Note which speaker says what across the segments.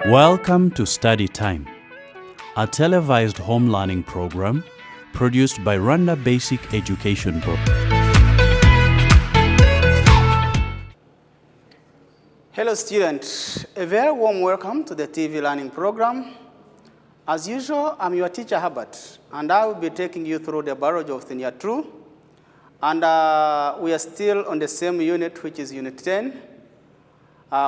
Speaker 1: Welcome to Study Time, a televised home learning program produced by Rwanda Basic Education Board.
Speaker 2: Hello students, a very warm welcome to the TV learning program. As usual, I'm your teacher Herbert, and I will be taking you through the biology of thin air true. And we are still on the same unit, which is Unit 10,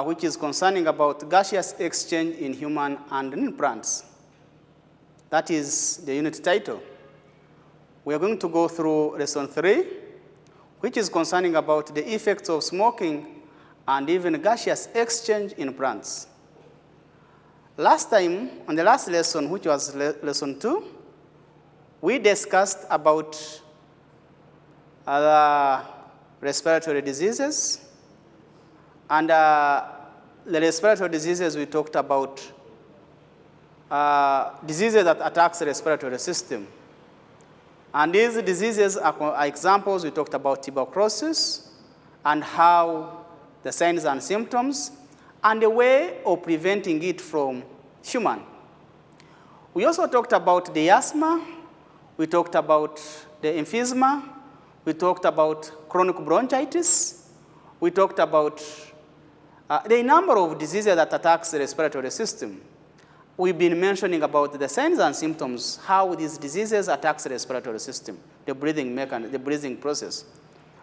Speaker 2: which is concerning about gaseous exchange in human and in plants. That is the unit title. We are going to go through lesson 3, which is concerning about the effects of smoking and even gaseous exchange in plants. Last time, on the last lesson, which was lesson 2, we discussed about respiratory diseases. And the respiratory diseases, we talked about diseases that attacks the respiratory system. And these diseases are examples. We talked about tuberculosis and how the signs and symptoms and the way of preventing it from human. We also talked about the asthma. We talked about the emphysema. We talked about chronic bronchitis. We talked about the number of diseases that attacks the respiratory system. We've been mentioning about the signs and symptoms, how these diseases attacks the respiratory system, the breathing mechanism, the breathing process.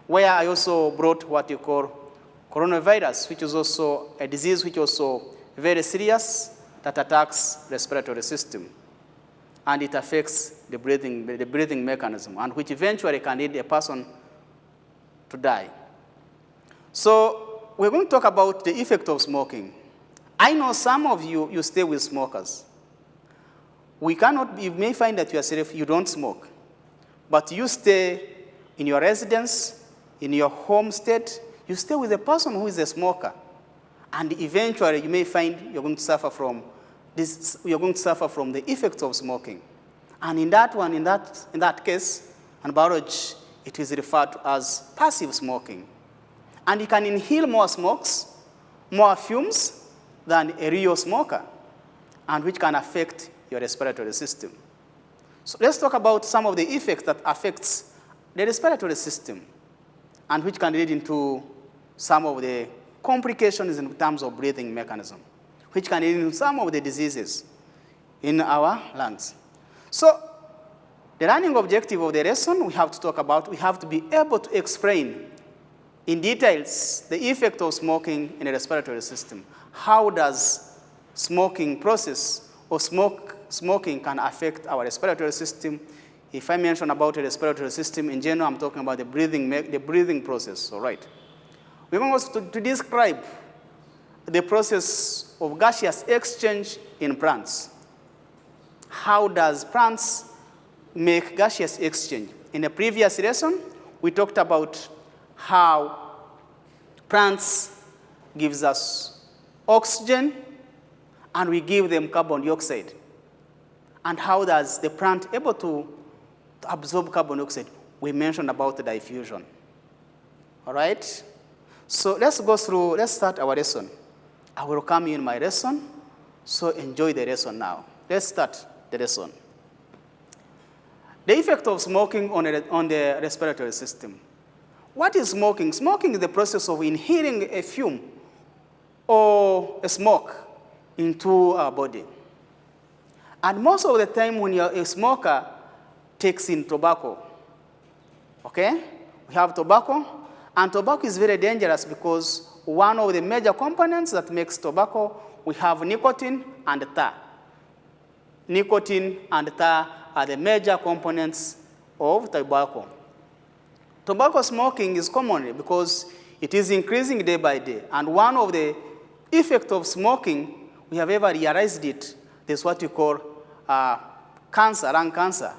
Speaker 2: Where I also brought what you call coronavirus, which is also a disease which is also very serious that attacks the respiratory system. And it affects the breathing mechanism, and which eventually can lead a person to die. So we're going to talk about the effect of smoking. I know some of you stay with smokers. You may find that yourself, you don't smoke, but you stay in your residence, in your home state, you stay with a person who is a smoker. And eventually you may find you're going to suffer from this, you're going to suffer from the effects of smoking. And in that case, in biology, it is referred to as passive smoking. And you can inhale more smokes, more fumes than a real smoker, and which can affect your respiratory system. So let's talk about some of the effects that affects the respiratory system, and which can lead into some of the complications in terms of breathing mechanism, which can lead into some of the diseases in our lungs. So the learning objective of the lesson we have to be able to explain in details the effect of smoking in the respiratory system. How does smoking process or smoking can affect our respiratory system? If I mention about the respiratory system in general, I'm talking about the breathing process, all right? We're going also to describe the process of gaseous exchange in plants. How does plants make gaseous exchange? In the previous lesson, we talked about how plants gives us oxygen and we give them carbon dioxide. And how does the plant able to absorb carbon dioxide? We mentioned about the diffusion. All right? So let's start our lesson. I will come in my lesson, so enjoy the lesson now. Let's start the lesson. The effect of smoking on the respiratory system. What is smoking? Smoking is the process of inhaling a fume or a smoke into our body. And most of the time when you're a smoker, takes in tobacco. Okay? We have tobacco, and tobacco is very dangerous because one of the major components that makes tobacco, we have nicotine and tar. Nicotine and tar are the major components of tobacco. Tobacco smoking is common because it is increasing day by day. And one of the effects of smoking, we have ever realized it, is what you call cancer, lung cancer.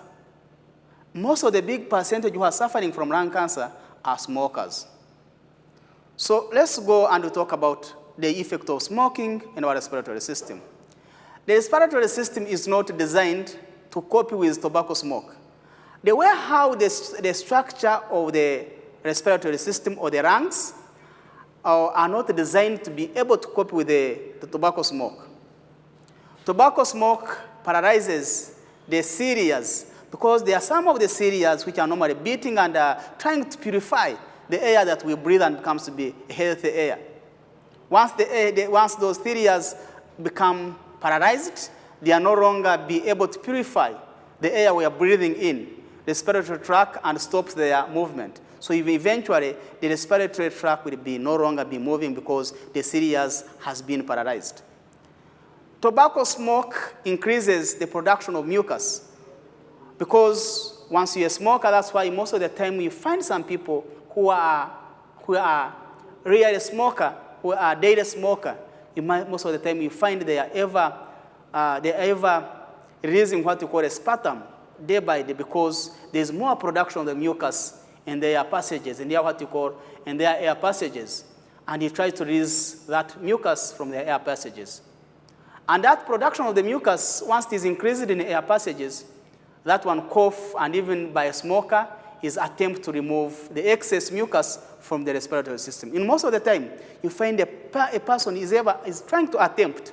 Speaker 2: Most of the big percentage who are suffering from lung cancer are smokers. So let's go and talk about the effect of smoking in our respiratory system. The respiratory system is not designed to cope with tobacco smoke. The way how the structure of the respiratory system or the lungs are not designed to be able to cope with the tobacco smoke. Tobacco smoke paralyzes the cilia because there are some of the cilia which are normally beating and trying to purify the air that we breathe and becomes to be a healthy air. Once those cilia become paralyzed, they are no longer be able to purify the air we are breathing in, the respiratory tract, and stops their movement. So eventually, the respiratory tract will be no longer be moving because the cilia has been paralyzed. Tobacco smoke increases the production of mucus because once you're a smoker, that's why most of the time you find some people who are really smoker, who are daily smoker. Most of the time you find they are ever releasing what we call a sputum day by day because there's more production of the mucus in their passages, in their what you call in their air passages, and you try to release that mucus from their air passages. And that production of the mucus, once it is increased in the air passages, that one cough, and even by a smoker, is attempt to remove the excess mucus from the respiratory system. In most of the time, you find a person is trying to attempt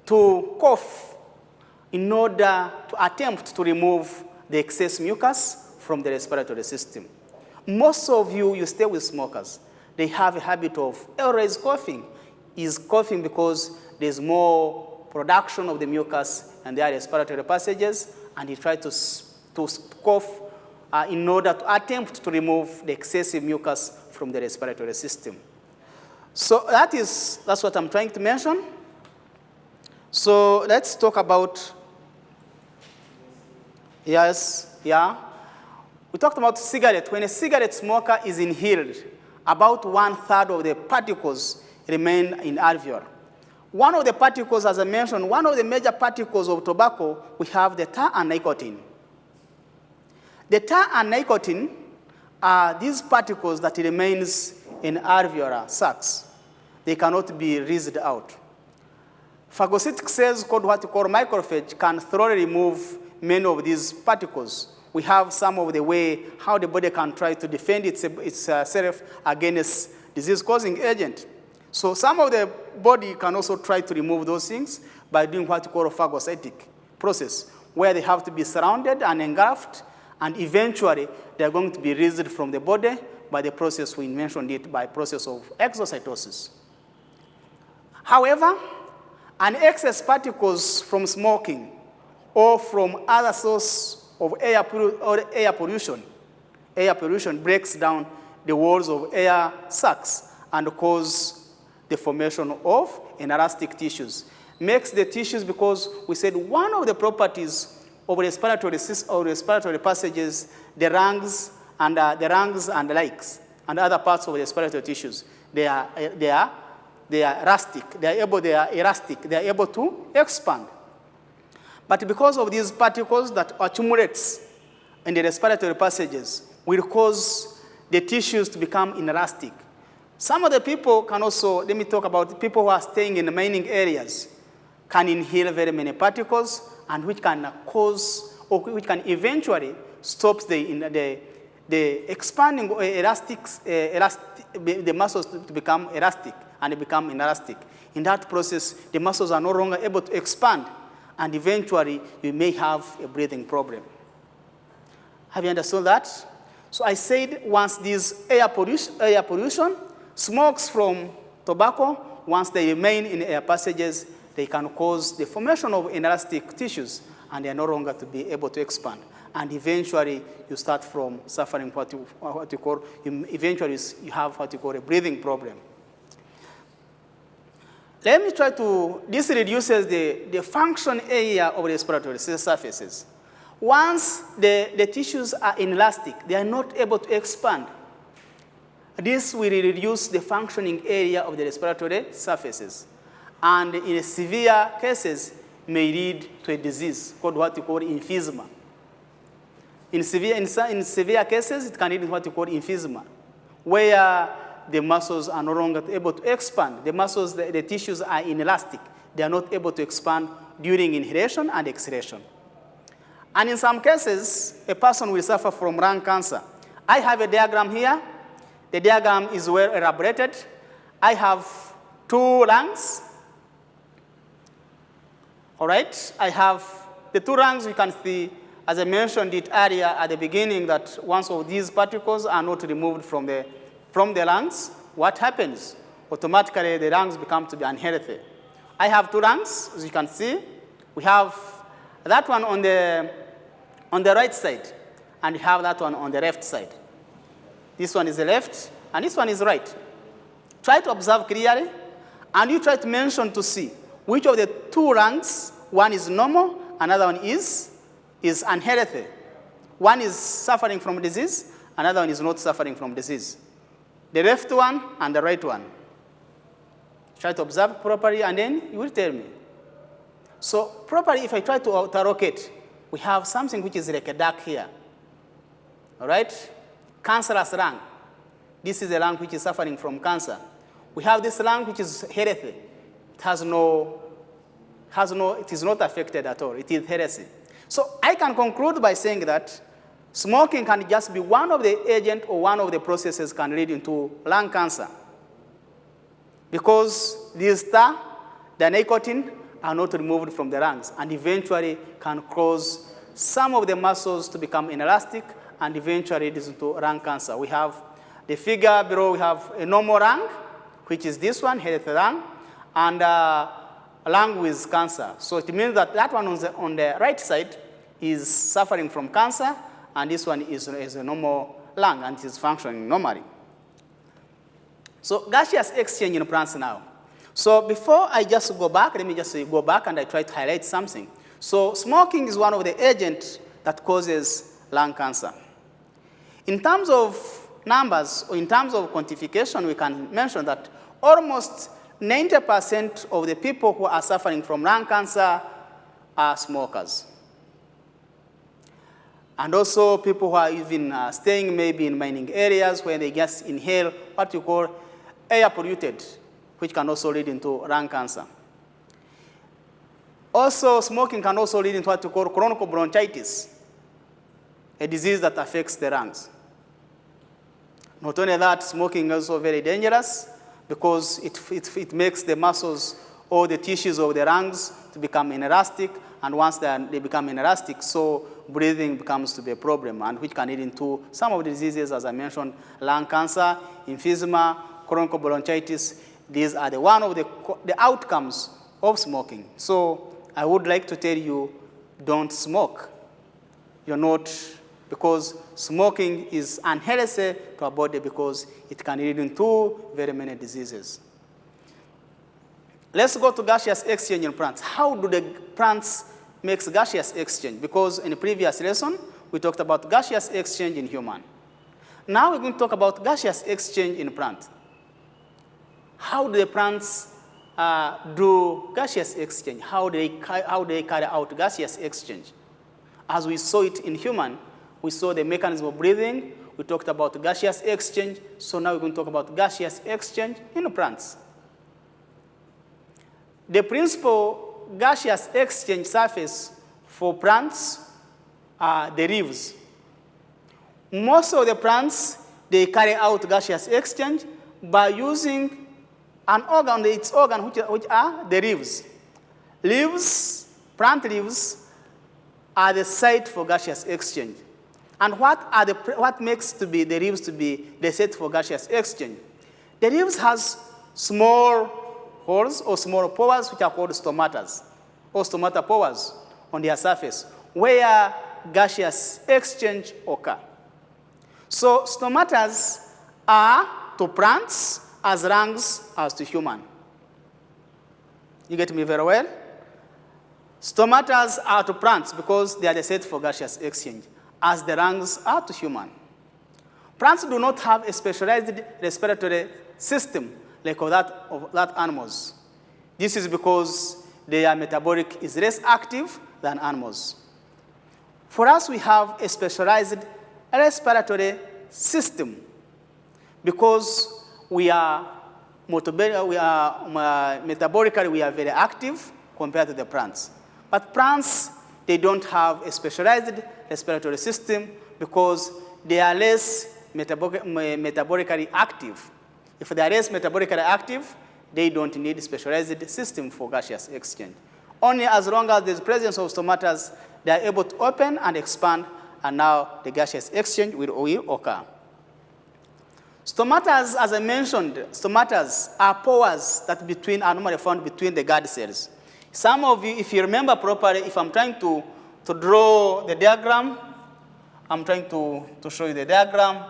Speaker 2: to cough in order to attempt to remove the excess mucus from the respiratory system. Most of you stay with smokers. They have a habit of always coughing. Is coughing because there's more production of the mucus and their respiratory passages, and he tries to cough in order to attempt to remove the excessive mucus from the respiratory system. So that's what I'm trying to mention. So let's talk about, we talked about cigarette. When a cigarette smoker is inhaled, about 1/3 of the particles remain in alveoli. One of the particles, as I mentioned, one of the major particles of tobacco, we have the tar and nicotine. The tar and nicotine are these particles that remains in alveolar sacs. They cannot be released out. Phagocytic cells, called what we call macrophage, can thoroughly remove many of these particles. We have some of the way how the body can try to defend itself against disease-causing agent. So some of the body can also try to remove those things by doing what we call a phagocytic process, where they have to be surrounded and engulfed, and eventually they're going to be released from the body by the process we mentioned it, by process of exocytosis. However, an excess particles from smoking or from other source of air pollution breaks down the walls of air sacs and cause the formation of inelastic tissues. Makes the tissues, because we said one of the properties of respiratory passages, the lungs and the likes, and other parts of the respiratory tissues, they are elastic. They are elastic. They are able to expand. But because of these particles that accumulates in the respiratory passages, will cause the tissues to become inelastic. Some of the people can also, let me talk about people who are staying in the mining areas, can inhale very many particles, and which can cause, or which can eventually stop the expanding the muscles to become elastic and become inelastic. In that process, the muscles are no longer able to expand, and eventually you may have a breathing problem. Have you understood that? So I said once these air pollution, smokes from tobacco, once they remain in air passages, they can cause the formation of inelastic tissues, and they are no longer to be able to expand. And eventually, you start from suffering eventually you have what you call a breathing problem. Let me try to, this reduces the function area of the respiratory surfaces. Once the tissues are inelastic, they are not able to expand. This will reduce the functioning area of the respiratory surfaces. And in severe cases, may lead to a disease called what we call emphysema. In severe cases, it can lead to what we call emphysema, where the muscles are no longer able to expand. The muscles, the tissues are inelastic. They are not able to expand during inhalation and exhalation. And in some cases, a person will suffer from lung cancer. I have a diagram here. The diagram is well elaborated. I have two lungs. All right, I have the two lungs. You can see, as I mentioned it earlier at the beginning, that once of these particles are not removed from the lungs, what happens? Automatically, the lungs become to be unhealthy. I have two lungs, as you can see. We have that one on the right side, and we have that one on the left side. This one is the left, and this one is right. Try to observe clearly, and you try to mention to see which of the two lungs, one is normal, another one is unhealthy. One is suffering from disease, another one is not suffering from disease. The left one and the right one. Try to observe properly, and then you will tell me. So properly, if I try to auto-locate, we have something which is like a duck here. All right? Cancerous lung. This is a lung which is suffering from cancer. We have this lung which is healthy. It is not affected at all. It is healthy. So I can conclude by saying that smoking can just be one of the agents or one of the processes can lead into lung cancer. Because these the nicotine, are not removed from the lungs and eventually can cause some of the muscles to become inelastic and eventually leads into lung cancer. We have the figure below, we have a normal lung, which is this one, healthy lung, and a lung with cancer. So it means that that one on the right side is suffering from cancer, and this one is a normal lung and is functioning normally. So gaseous exchange in plants now. So before I just go back, let me just go back and I try to highlight something. So smoking is one of the agents that causes lung cancer. In terms of numbers, or in terms of quantification, we can mention that almost 90% of the people who are suffering from lung cancer are smokers. And also people who are even staying maybe in mining areas where they just inhale what you call air polluted, which can also lead into lung cancer. Also, smoking can also lead into what you call chronic bronchitis, a disease that affects the lungs. Not only that, smoking is also very dangerous because it makes the muscles or the tissues of the lungs to become inelastic, and once they become inelastic, so breathing becomes to be a problem, and which can lead into some of the diseases, as I mentioned, lung cancer, emphysema, chronic bronchitis. These are one of the outcomes of smoking. So I would like to tell you, don't smoke. You're not, because smoking is unhealthy to our body because it can lead into very many diseases. Let's go to gaseous exchange in plants. How do the plants make gaseous exchange? Because in the previous lesson, we talked about gaseous exchange in human. Now we're going to talk about gaseous exchange in plant. How do the plants do gaseous exchange? How do they carry out gaseous exchange? As we saw it in human, we saw the mechanism of breathing. We talked about gaseous exchange. So now we're going to talk about gaseous exchange in plants. The principal gaseous exchange surface for plants are the leaves. Most of the plants, they carry out gaseous exchange by using an organ, its organ, which are the leaves. Leaves, plant leaves, are the site for gaseous exchange. And what makes the leaves to be the site for gaseous exchange? The leaves has small holes or small pores, which are called stomatas, or stomata pores on their surface, where gaseous exchange occur. So stomatas are to plants as lungs as to human. You get me very well? Stomatas are to plants because they are the site for gaseous exchange, as the lungs are to human. Plants do not have a specialized respiratory system like that animals. This is because their metabolic is less active than animals. For us, we have a specialized respiratory system because we are metabolically we are very active compared to the plants. But plants, they don't have a specialized respiratory system because they are less metabolically active. If they are less metabolically active, they don't need a specialized system for gaseous exchange. Only as long as there's presence of stomata, they are able to open and expand, and now the gaseous exchange will occur. Stomata, as I mentioned, stomata are pores that are normally found between the guard cells. Some of you, if you remember properly, if I'm trying to draw the diagram, I'm trying to show you the diagram.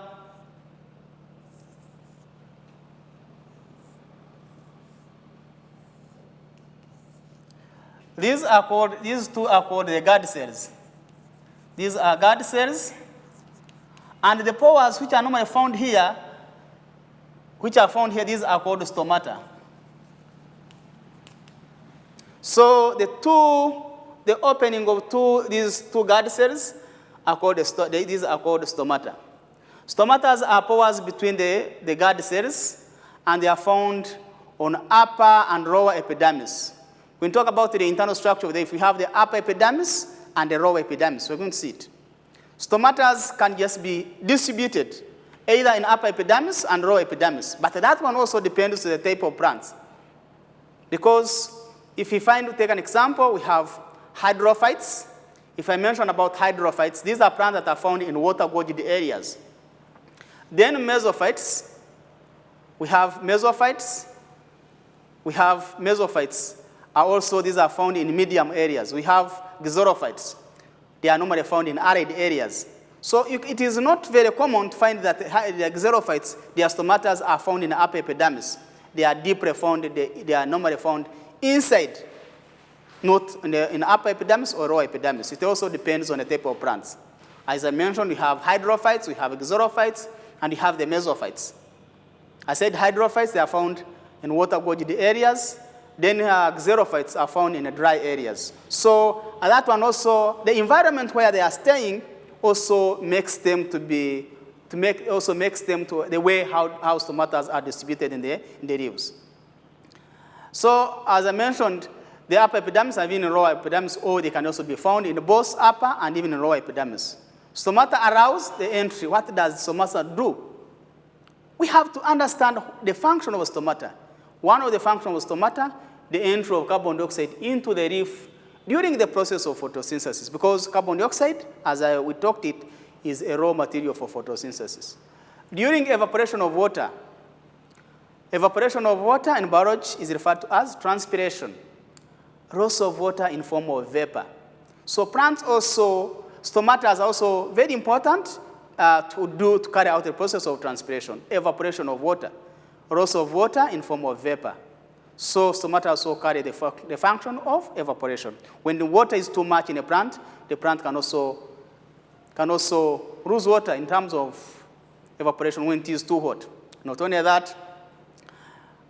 Speaker 2: These two are called the guard cells. These are guard cells. And the pores which are normally found here, these are called stomata. So the opening of these two guard cells are called these are called stomata. Stomata are pores between the guard cells, and they are found on upper and lower epidermis. When we talk about the internal structure, if we have the upper epidermis and the lower epidermis, we're going to see it. Stomata can just be distributed either in upper epidermis and lower epidermis, but that one also depends on the type of plants. Because if we take an example, we have hydrophytes. If I mention about hydrophytes, these are plants that are found in water-gorged areas. Then mesophytes, we have mesophytes. These are found in medium areas. We have xerophytes. They are normally found in arid areas. So it is not very common to find that the xerophytes, their stomata are found in the upper epidermis. They are deeply found, they are normally found inside, not in the upper epidermis or lower epidermis. It also depends on the type of plants. As I mentioned, we have hydrophytes, we have xerophytes, and we have the mesophytes. I said hydrophytes, they are found in water-gorged areas. Then xerophytes are found in the dry areas. So that one also, the environment where they are staying also makes them the way how stomata are distributed in the leaves. So as I mentioned, the upper epidermis and even lower epidermis, or they can also be found in both upper and even lower epidermis. Stomata arouse the entry. What does stomata do? We have to understand the function of a stomata. One of the functions of stomata, the entry of carbon dioxide into the leaf during the process of photosynthesis, because carbon dioxide, as we talked it, is a raw material for photosynthesis. During evaporation of water in biology is referred to as transpiration, loss of water in form of vapor. So plants also, stomata are also very important to carry out the process of transpiration, evaporation of water, loss of water in form of vapor. So stomata also carry the function of evaporation. When the water is too much in a plant, the plant can also lose water in terms of evaporation when it is too hot. Not only that,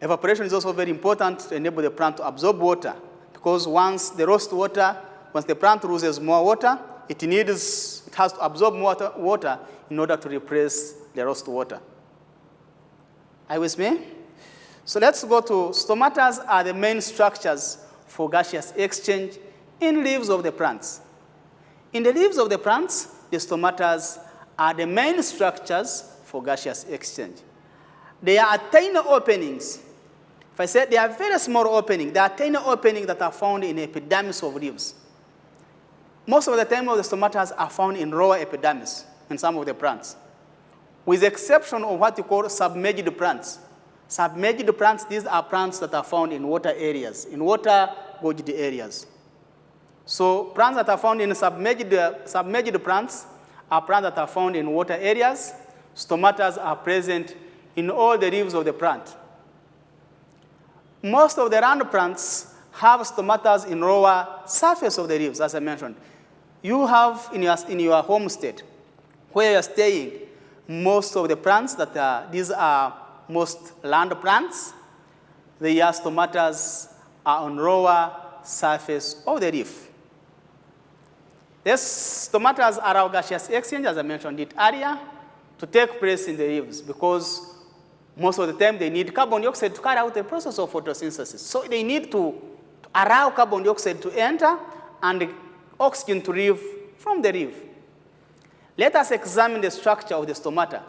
Speaker 2: evaporation is also very important to enable the plant to absorb water, because once the plant loses more water, it has to absorb more water in order to replace the lost water. Are you with me? So let's go to stomata are the main structures for gaseous exchange in leaves of the plants. In the leaves of the plants, the stomata are the main structures for gaseous exchange. They are tiny openings. If I say they are very small openings, they are tiny openings that are found in the epidermis of leaves. Most of the time, the stomata are found in lower epidermis in some of the plants, with the exception of what you call submerged plants. Submerged plants, these are plants that are found in water areas, in water-gorged areas. So plants that are found in submerged plants are plants that are found in water areas. Stomata are present in all the leaves of the plant. Most of the land plants have stomata in lower surface of the leaves, as I mentioned. You have in your homestead, where you're staying, most of the plants these are most land plants, their stomata are on lower surface of the leaf. These stomata allow gaseous exchange, as I mentioned it earlier, to take place in the leaves, because most of the time they need carbon dioxide to carry out the process of photosynthesis. So they need to allow carbon dioxide to enter and oxygen to leave from the leaf. Let us examine the structure of the stomata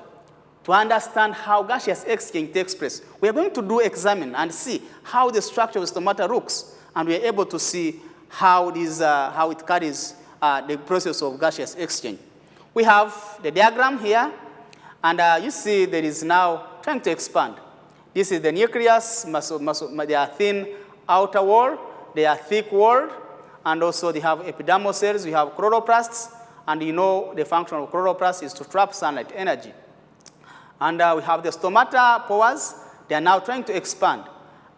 Speaker 2: to understand how gaseous exchange takes place. We are going to examine and see how the structure of the stomata looks, and we are able to see how it carries the process of gaseous exchange. We have the diagram here, and you see there is now trying to expand. This is the nucleus, they are thin outer wall, they are thick wall, and also they have epidermal cells, we have chloroplasts, and you know the function of chloroplasts is to trap sunlight energy. And we have the stomata pores, they are now trying to expand.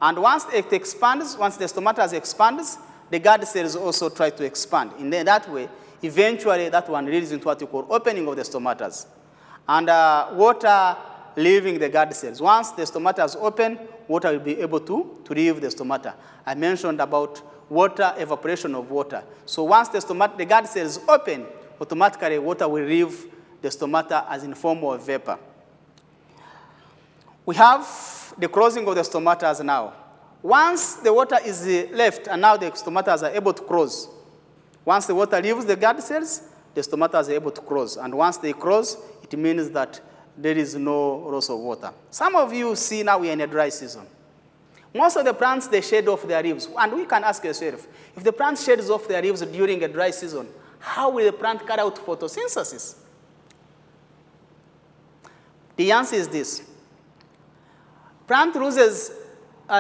Speaker 2: And once it expands, once the stomata expands, the guard cells also try to expand. In that way, eventually that one leads into what you call opening of the stomatas. And water leaving the guard cells. Once the stomata is open, water will be able to leave the stomata. I mentioned about water, evaporation of water. So once the guard cells open, automatically water will leave the stomata as in form of vapor. We have the closing of the stomatas now. Once the water is left and now the stomatas are able to close, once the water leaves the guard cells, the stomatas are able to close. And once they close, it means that there is no loss of water. Some of you see now we are in a dry season. Most of the plants, they shed off their leaves. And we can ask yourself, if the plant sheds off their leaves during a dry season, how will the plant carry out photosynthesis? The answer is this. Plant loses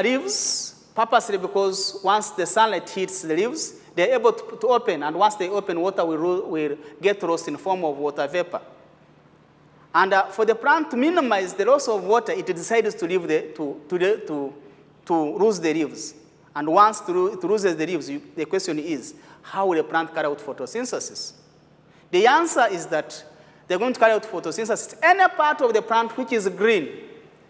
Speaker 2: leaves purposely because once the sunlight hits the leaves, they're able to open, and once they open, water will get lost in the form of water vapor. And for the plant to minimize the loss of water, it decides to lose the leaves. And once it loses the leaves, the question is, how will the plant carry out photosynthesis? The answer is that they're going to carry out photosynthesis. Any part of the plant which is green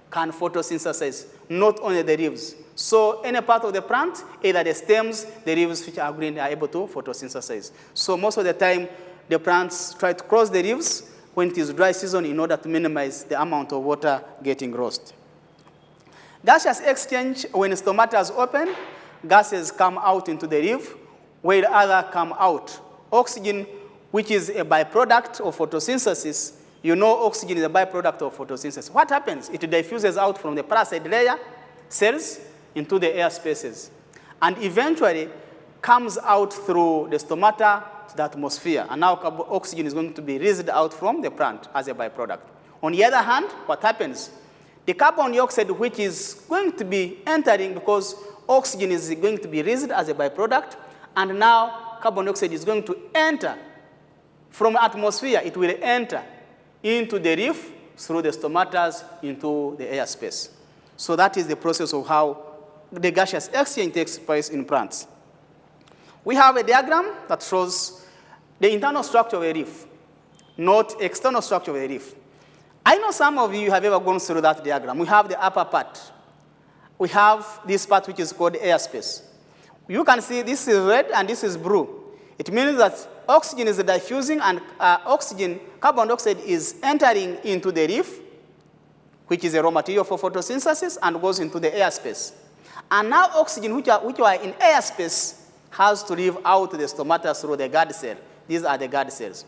Speaker 2: can photosynthesize, not only the leaves. So any part of the plant, either the stems, the leaves which are green, are able to photosynthesize. So most of the time, the plants try to close the leaves when it is dry season in order to minimize the amount of water getting lost. Gaseous exchange, when stomata is open, gases come out into the leaf, while other come out. Oxygen, which is a byproduct of photosynthesis, you know oxygen is a byproduct of photosynthesis. What happens? It diffuses out from the parasite layer cells into the air spaces, and eventually comes out through the stomata to the atmosphere. And now oxygen is going to be released out from the plant as a byproduct. On the other hand, what happens? The carbon dioxide, which is going to be entering because oxygen is going to be released as a byproduct, and now carbon dioxide is going to enter from the atmosphere. It will enter into the leaf through the stomatas into the air space. So that is the process of how the gaseous exchange takes place in plants. We have a diagram that shows the internal structure of a leaf, not external structure of a leaf. I know some of you have ever gone through that diagram. We have the upper part. We have this part which is called air space. You can see this is red and this is blue. It means that oxygen is diffusing and carbon dioxide is entering into the leaf, which is a raw material for photosynthesis, and goes into the air space. And now oxygen, which are in air space, has to leave out the stomata through the guard cell. These are the guard cells.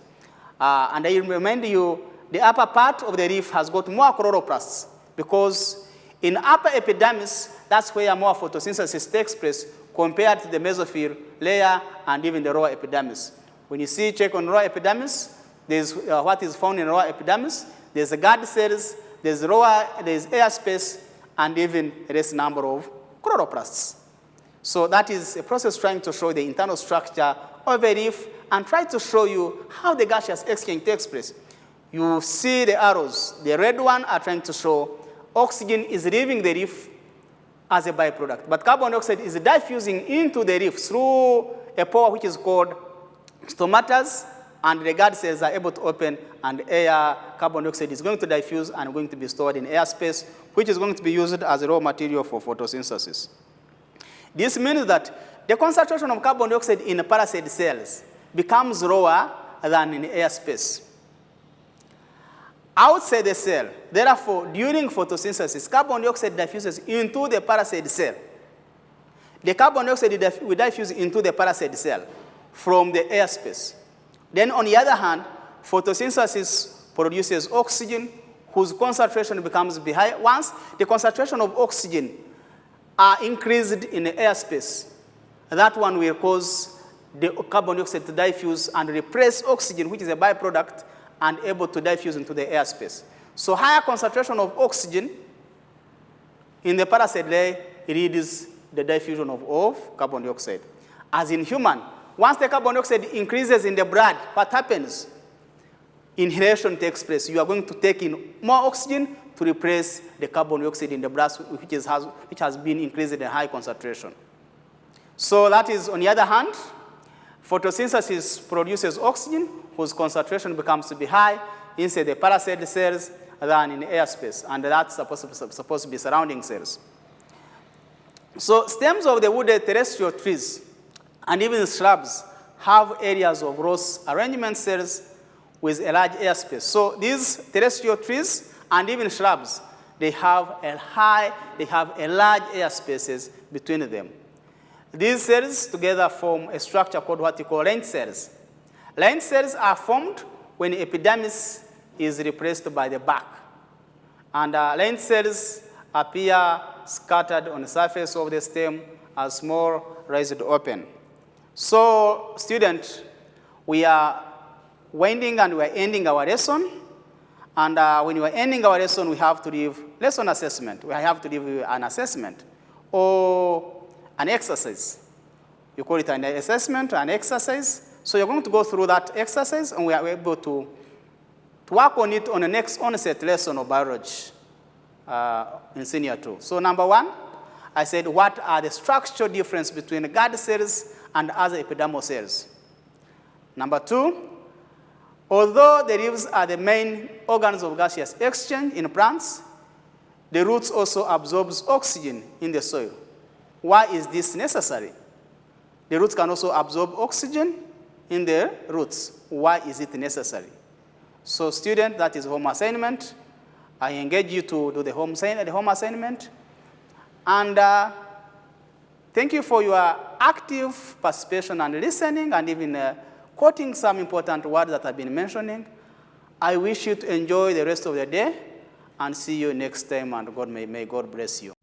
Speaker 2: And I remind you, the upper part of the leaf has got more chloroplasts because in upper epidermis, that's where more photosynthesis takes place compared to the mesophyll layer and even the lower epidermis. When you check on lower epidermis, there's what is found in lower epidermis. There's the guard cells, there's air space, and even a less number of chloroplasts. So that is a process trying to show the internal structure of a leaf and try to show you how the gaseous exchange takes place. You see the arrows. The red one are trying to show oxygen is leaving the leaf as a byproduct, but carbon dioxide is diffusing into the leaf through a pore which is called stomatas, and the guard cells are able to open, and carbon dioxide is going to diffuse and going to be stored in air space, which is going to be used as a raw material for photosynthesis. This means that the concentration of carbon dioxide in parasite cells becomes lower than in air space. Outside the cell, therefore, during photosynthesis, carbon dioxide diffuses into the parasite cell. The carbon dioxide will diffuse into the parasite cell from the air space. Then, on the other hand, photosynthesis produces oxygen, whose concentration becomes high. Once the concentration of oxygen are increased in the air space, that one will cause the carbon dioxide to diffuse and replace oxygen, which is a byproduct, and able to diffuse into the airspace. So higher concentration of oxygen in the parasite layer leads the diffusion of carbon dioxide. As in human, once the carbon dioxide increases in the blood, what happens? Inhalation takes place. You are going to take in more oxygen to replace the carbon dioxide in the blood, which has been increased in a high concentration. So that is, on the other hand, photosynthesis produces oxygen, whose concentration becomes to be high inside the parasite cells than in airspace, and that's supposed to be surrounding cells. So stems of the wooded terrestrial trees and even shrubs have areas of Ross arrangement cells with a large airspace. So these terrestrial trees and even shrubs, they have a large airspaces between them. These cells together form a structure called what we call lens cells. Lens cells are formed when the epidermis is replaced by the bark. And lens cells appear scattered on the surface of the stem as small raised open. So, students, we are winding and we are ending our lesson. And when we are ending our lesson, we have to give lesson assessment. We have to give you an assessment or an exercise. You call it an assessment, an exercise. So you're going to go through that exercise, and we are able to work on it on the next onset lesson of biology in senior 2. So number 1, I said, what are the structural differences between guard cells and other epidermal cells? Number 2, although the leaves are the main organs of gaseous exchange in plants, the roots also absorb oxygen in the soil. Why is this necessary? The roots can also absorb oxygen in the roots. Why is it necessary? So student, that is home assignment. I engage you to do the home assignment. And thank you for your active participation and listening, and even quoting some important words that I've been mentioning. I wish you to enjoy the rest of the day, and see you next time, and may God bless you.